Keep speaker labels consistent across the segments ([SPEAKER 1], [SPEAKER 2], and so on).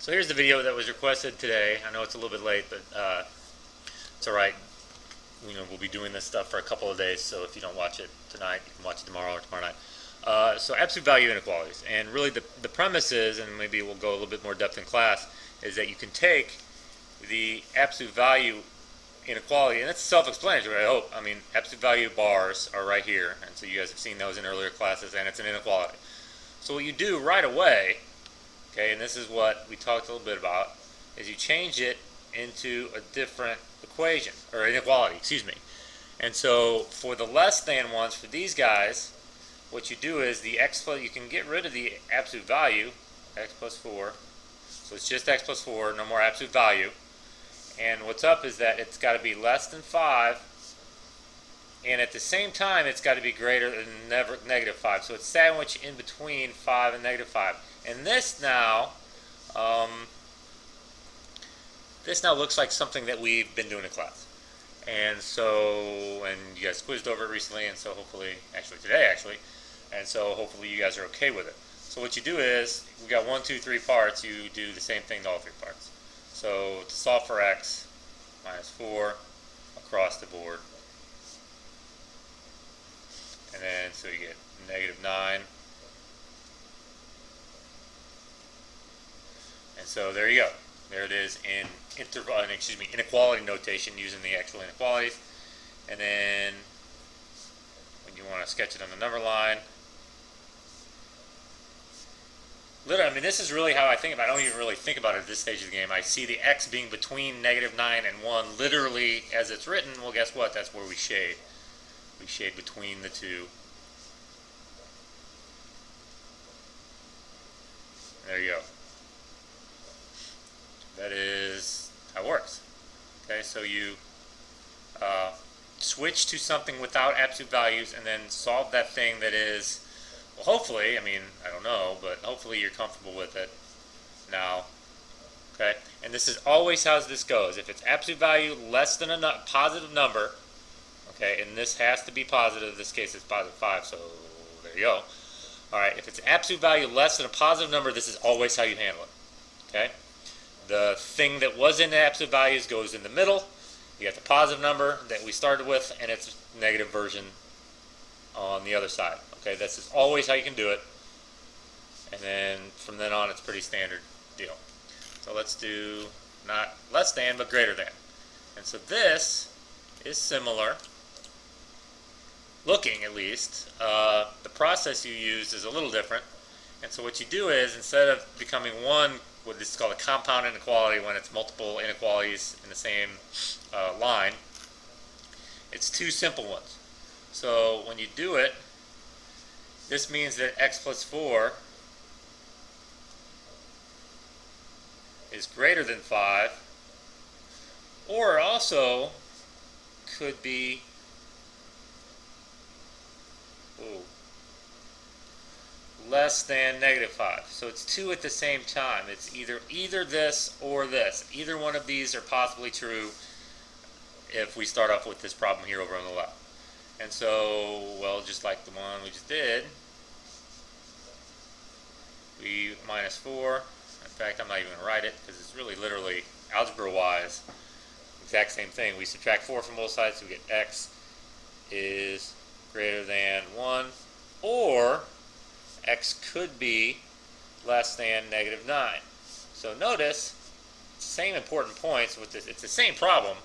[SPEAKER 1] So here's the video that was requested today. I know it's a little bit late, but it's all right. We'll be doing this stuff for a couple of days, so if you don't watch it tonight, you can watch it tomorrow or tomorrow night. So absolute value inequalities. And really the premise is, and maybe we'll go a little bit more depth in class, is that you can take the absolute value inequality, and it's self-explanatory, I hope. I mean, absolute value bars are right here, and so you guys have seen those in earlier classes, and it's an inequality. So what you do right away, okay, and this is what we talked a little bit about, is you change it into a different equation, or inequality, excuse me. And so for the less than ones, for these guys, what you do is the x plus, you can get rid of the absolute value, x plus 4, so it's just x plus 4, no more absolute value. And what's up is that it's got to be less than 5, and at the same time it's got to be greater than negative 5. So it's sandwiched in between 5 and negative 5. And this now looks like something that we've been doing in class. And so, and you guys quizzed over it recently, and so hopefully, today, and so hopefully you guys are okay with it. So what you do is, we got 1, 2, 3 parts, you do the same thing to all 3 parts. So to solve for x, minus 4 across the board. And then, so you get negative 9. And so there you go. There it is in inequality notation using the actual inequalities. And then when you want to sketch it on the number line, literally, I mean, this is really how I think about it. I don't even really think about it at this stage of the game. I see the x being between negative 9 and 1 literally as it's written. Well, guess what? That's where we shade. We shade between the two. There you go. That is how it works. Okay, so you switch to something without absolute values and then solve that thing that is, well, hopefully, I mean, I don't know, but hopefully you're comfortable with it now. Okay, and this is always how this goes. If it's absolute value less than a positive number, okay, and this has to be positive, in this case it's positive 5, so there you go. Alright, if it's absolute value less than a positive number, this is always how you handle it. Okay? The thing that was in the absolute values goes in the middle. You got the positive number that we started with, and its negative version on the other side. Okay, this is always how you can do it. And then from then on, it's pretty standard deal. So let's do not less than, but greater than. And so this is similar, looking at least. The process you use is a little different. And so what you do is, instead of becoming one, what this is called a compound inequality, when it's multiple inequalities in the same line, it's 2 simple ones. So when you do it, this means that x plus 4 is greater than 5, or also could be less than negative 5. So it's 2 at the same time. It's either this or this. Either one of these are possibly true if we start off with this problem here over on the left. And so, well, just like the one we just did, we minus 4. In fact, I'm not even going to write it because it's really literally algebra-wise exact same thing. We subtract 4 from both sides, so we get x is greater than 1, or x could be less than negative 9. So notice, same important points with this. It's the same problem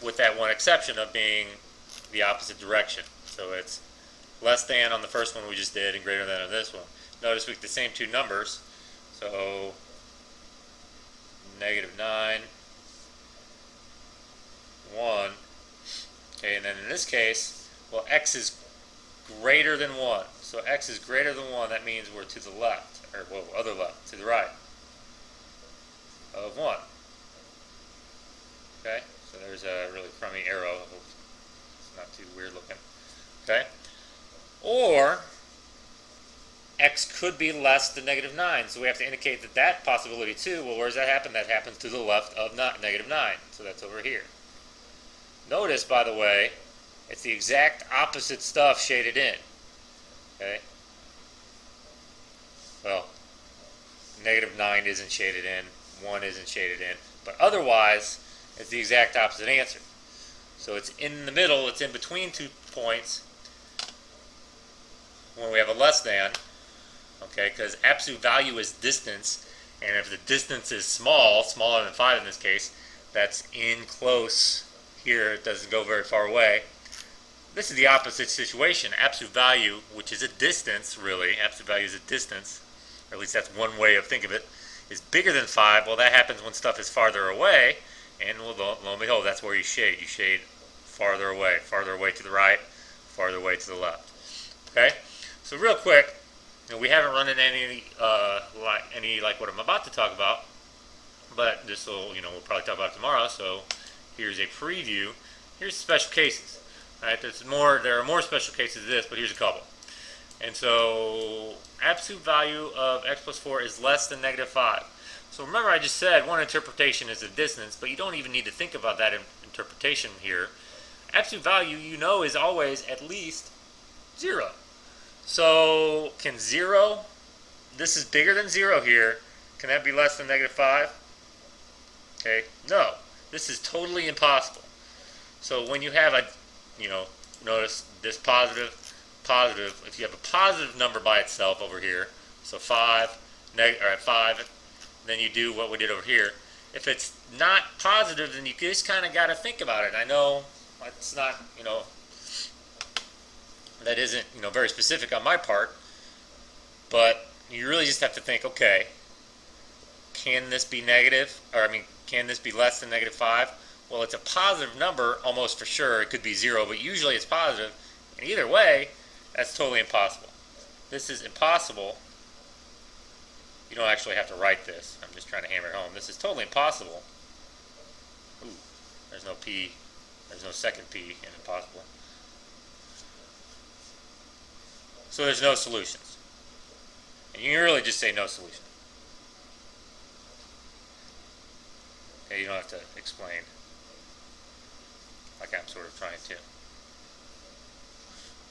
[SPEAKER 1] with that one exception of being the opposite direction. So it's less than on the first one we just did and greater than on this one. Notice we get the same 2 numbers. So negative 9, 1. Okay, and then in this case, well, x is greater than 1. So x is greater than 1, that means we're to the left, or well, other left, to the right of 1. Okay, so there's a really crummy arrow. I hope it's not too weird looking. Okay, or x could be less than negative 9, so we have to indicate that possibility too. Well, where does that happen? That happens to the left of negative 9, so that's over here. Notice, by the way, it's the exact opposite stuff shaded in. Okay? Well, -9 isn't shaded in, 1 isn't shaded in, but otherwise it's the exact opposite answer. So it's in the middle, it's in between 2 points when we have a less than, okay, because absolute value is distance, and if the distance is small, smaller than 5 in this case, that's in close here, it doesn't go very far away. This is the opposite situation. Absolute value, which is a distance, really, absolute value is a distance, or at least that's one way of thinking of it, is bigger than 5. Well, that happens when stuff is farther away, and lo and behold, that's where you shade. You shade farther away to the right, farther away to the left. Okay? So real quick, we haven't run into any like what I'm about to talk about, but this will, we'll probably talk about it tomorrow. So here's a preview. Here's special cases. All right, there are more special cases of this, but here's a couple. And so absolute value of x plus 4 is less than -5. So remember, I just said one interpretation is a distance, but you don't even need to think about that interpretation here. Absolute value, is always at least 0. So can 0, this is bigger than 0 here, can that be less than -5? Okay, no. This is totally impossible. So when you have a, notice this positive, if you have a positive number by itself over here, so 5, then you do what we did over here. If it's not positive, then you just kind of got to think about it. I know it's not, that isn't, very specific on my part, but you really just have to think, okay, can this be negative? Can this be less than -5? Well, it's a positive number almost for sure. It could be 0, but usually it's positive. And either way, that's totally impossible. This is impossible. You don't actually have to write this. I'm just trying to hammer it home. This is totally impossible. Ooh, there's no P. There's no second P in impossible. So there's no solutions. And you can really just say no solution. Okay, you don't have to explain like I'm sort of trying to.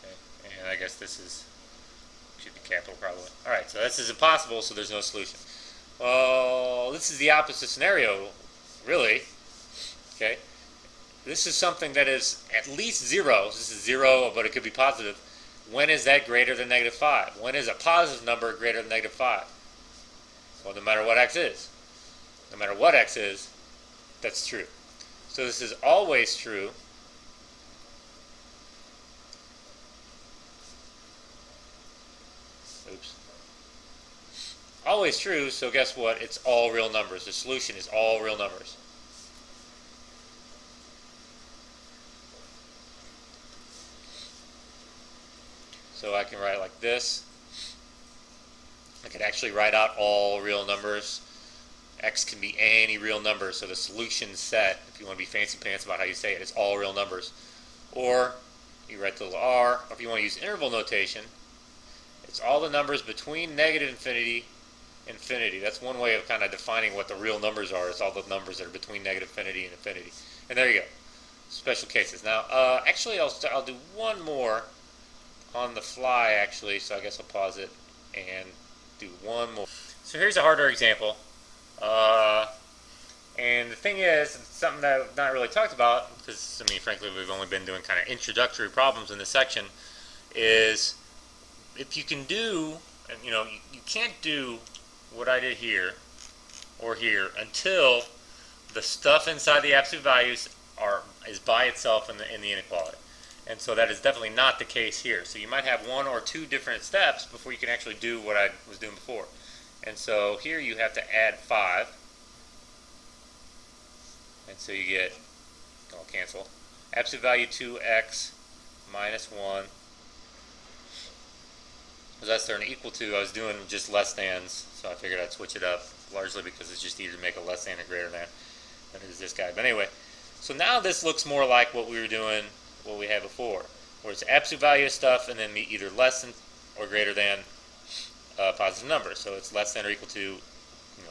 [SPEAKER 1] Okay, and I guess this should be capital probably. Alright, so this is impossible, so there's no solution. Well, this is the opposite scenario, really. Okay, this is something that is at least 0. This is 0, but it could be positive. When is that greater than -5? When is a positive number greater than -5? Well, no matter what x is. No matter what x is, that's true. So this is always true. Oops. Always true, so guess what? It's all real numbers. The solution is all real numbers. So I can write it like this. I could actually write out all real numbers. X can be any real number, so the solution set, if you want to be fancy pants about how you say it, is all real numbers. Or you write the little r, or if you want to use interval notation, it's all the numbers between -infinity and infinity. That's one way of kind of defining what the real numbers are. It's all the numbers that are between -infinity and infinity. And there you go. Special cases. Now, actually, I'll do one more on the fly, actually, so I guess I'll pause it and do one more. So here's a harder example. And the thing is, it's something that I've not really talked about, because, frankly, we've only been doing kind of introductory problems in this section, is if you can do, you can't do what I did here or here until the stuff inside the absolute values is by itself in the inequality. And so that is definitely not the case here. So you might have 1 or 2 different steps before you can actually do what I was doing before. And so here you have to add 5. And so you get, I'll cancel, absolute value 2x minus 1 is less than or equal to. I was doing just less thans, so I figured I'd switch it up, largely because it's just easier to make a less than or greater than it is this guy. But anyway, so now this looks more like what we were doing, what we had before, where it's absolute value of stuff and then either less than or greater than a positive number. So it's less than or equal to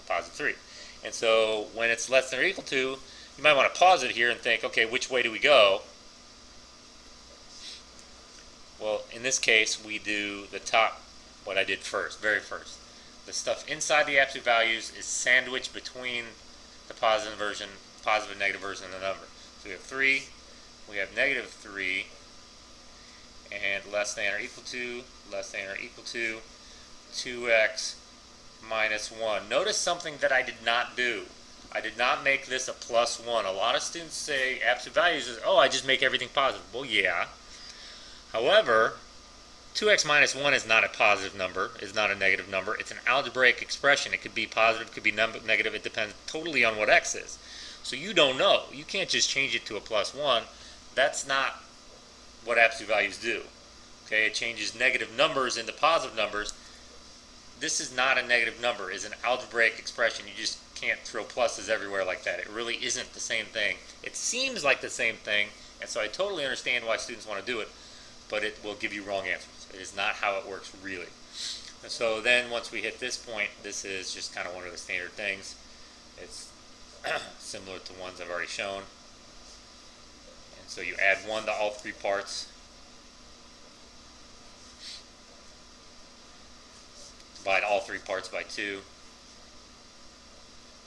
[SPEAKER 1] positive 3. And so when it's less than or equal to, you might want to pause it here and think, okay, which way do we go? Well, in this case, we do the top, what I did first, very first. the stuff inside the absolute values is sandwiched between the positive and negative version of the number. So we have 3, we have negative 3, and less than or equal to, 2x minus 1. Notice something that I did not do. I did not make this a plus 1. A lot of students say absolute values is, oh, I just make everything positive. Well, yeah. However, 2x minus 1 is not a positive number, is not a negative number. It's an algebraic expression. It could be positive, it could be negative. It depends totally on what x is. So you don't know. You can't just change it to a plus 1. That's not what absolute values do. Okay, it changes negative numbers into positive numbers. This is not a negative number. It's an algebraic expression. You just can't throw pluses everywhere like that. It really isn't the same thing. It seems like the same thing, and so I totally understand why students want to do it, but it will give you wrong answers. It is not how it works really. And so then once we hit this point, this is just kind of one of the standard things. It's similar to ones I've already shown. And so you add 1 to all 3 parts. Divide all 3 parts by 2.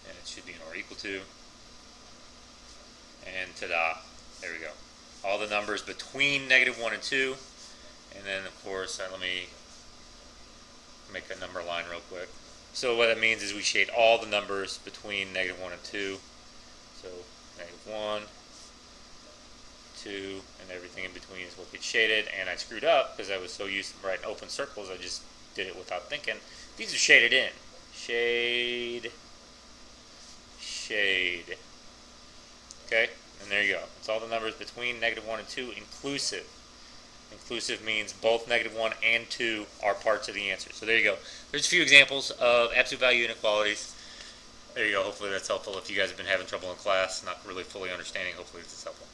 [SPEAKER 1] And it should be an or equal to. And ta-da, there we go. All the numbers between negative 1 and 2. And then, of course, let me make a number line real quick. So what that means is we shade all the numbers between negative 1 and 2. So negative 1, 2, and everything in between is what gets shaded. And I screwed up because I was so used to writing open circles, I just did it without thinking. These are shaded in. Shade. Shade. Okay? And there you go. It's all the numbers between negative 1 and 2 inclusive. Inclusive means both negative 1 and 2 are parts of the answer. So there you go. There's a few examples of absolute value inequalities. There you go. Hopefully that's helpful. If you guys have been having trouble in class, not really fully understanding, hopefully this is helpful.